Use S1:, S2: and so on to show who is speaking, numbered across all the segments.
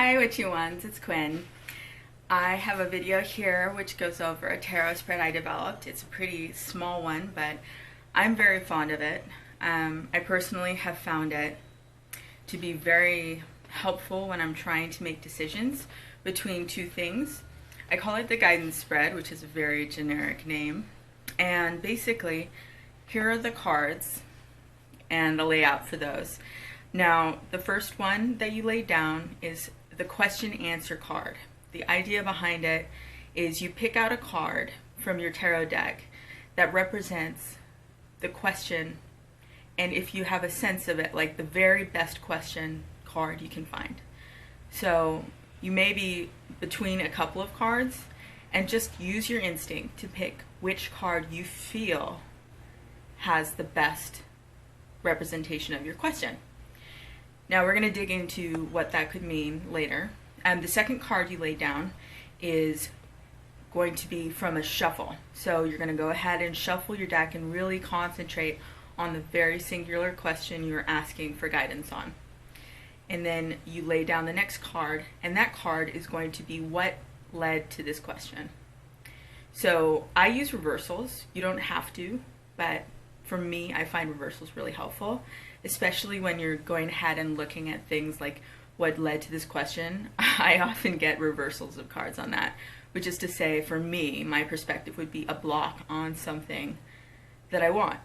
S1: Hi, Witchy Ones, it's Quinn. I have a video here which goes over a tarot spread I developed. It's a pretty small one, but I'm very fond of it. I personally have found it to be very helpful when I'm trying to make decisions between two things. I call it the guidance spread, which is a very generic name. And basically, here are the cards and the layout for those. Now, the first one that you lay down is the question answer card. The idea behind it is you pick out a card from your tarot deck that represents the question, and if you have a sense of it, like the very best question card you can find. So you may be between a couple of cards and just use your instinct to pick which card you feel has the best representation of your question. Now we're going to dig into what that could mean later. The second card you lay down is going to be from a shuffle. So you're going to go ahead and shuffle your deck and really concentrate on the very singular question you're asking for guidance on. And then you lay down the next card, and that card is going to be what led to this question. So I use reversals. You don't have to, but for me, I find reversals really helpful, especially when you're going ahead and looking at things like what led to this question. I often get reversals of cards on that, which is to say, for me, my perspective would be a block on something that I want,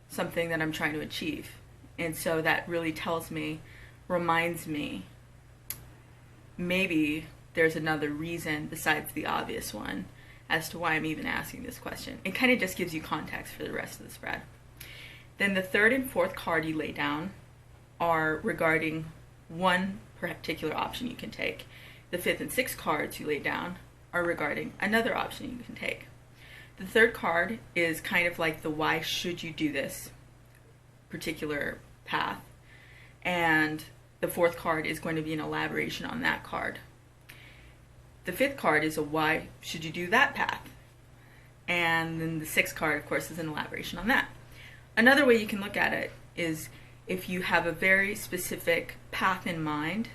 S1: something that I'm trying to achieve. And so that really tells me, reminds me, maybe there's another reason besides the obvious one as to why I'm even asking this question. It kind of just gives you context for the rest of the spread. Then the third and fourth card you lay down are regarding one particular option you can take. The fifth and sixth cards you lay down are regarding another option you can take. The third card is kind of like the why should you do this particular path, and the fourth card is going to be an elaboration on that card. The fifth card is a why should you do that path, and then the sixth card, of course, is an elaboration on that. Another way you can look at it is if you have a very specific path in mind,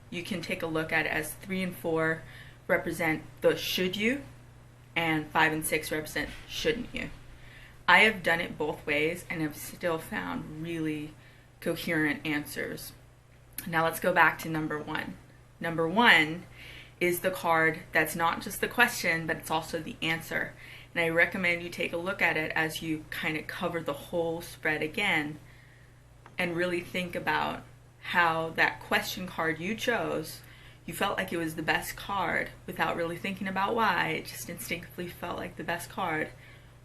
S1: you can take a look at it as 3 and 4 represent the should you, and 5 and 6 represent shouldn't you. I have done it both ways and have still found really coherent answers. Now let's go back to number 1. Number 1 is the card that's not just the question, but it's also the answer. And I recommend you take a look at it as you kind of cover the whole spread again and really think about how that question card you chose, you felt like it was the best card without really thinking about why. It just instinctively felt like the best card.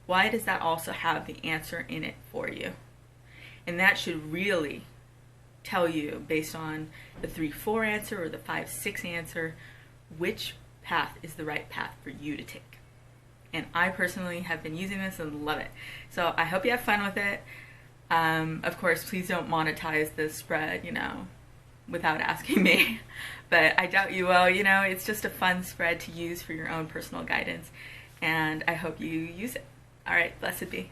S1: Why does that also have the answer in it for you? And that should really tell you, based on the 3-4 answer or the 5-6 answer, which path is the right path for you to take. And I personally have been using this and love it. So I hope you have fun with it. Of course, please don't monetize this spread, without asking me. But I doubt you will. It's just a fun spread to use for your own personal guidance. And I hope you use it. All right, blessed be.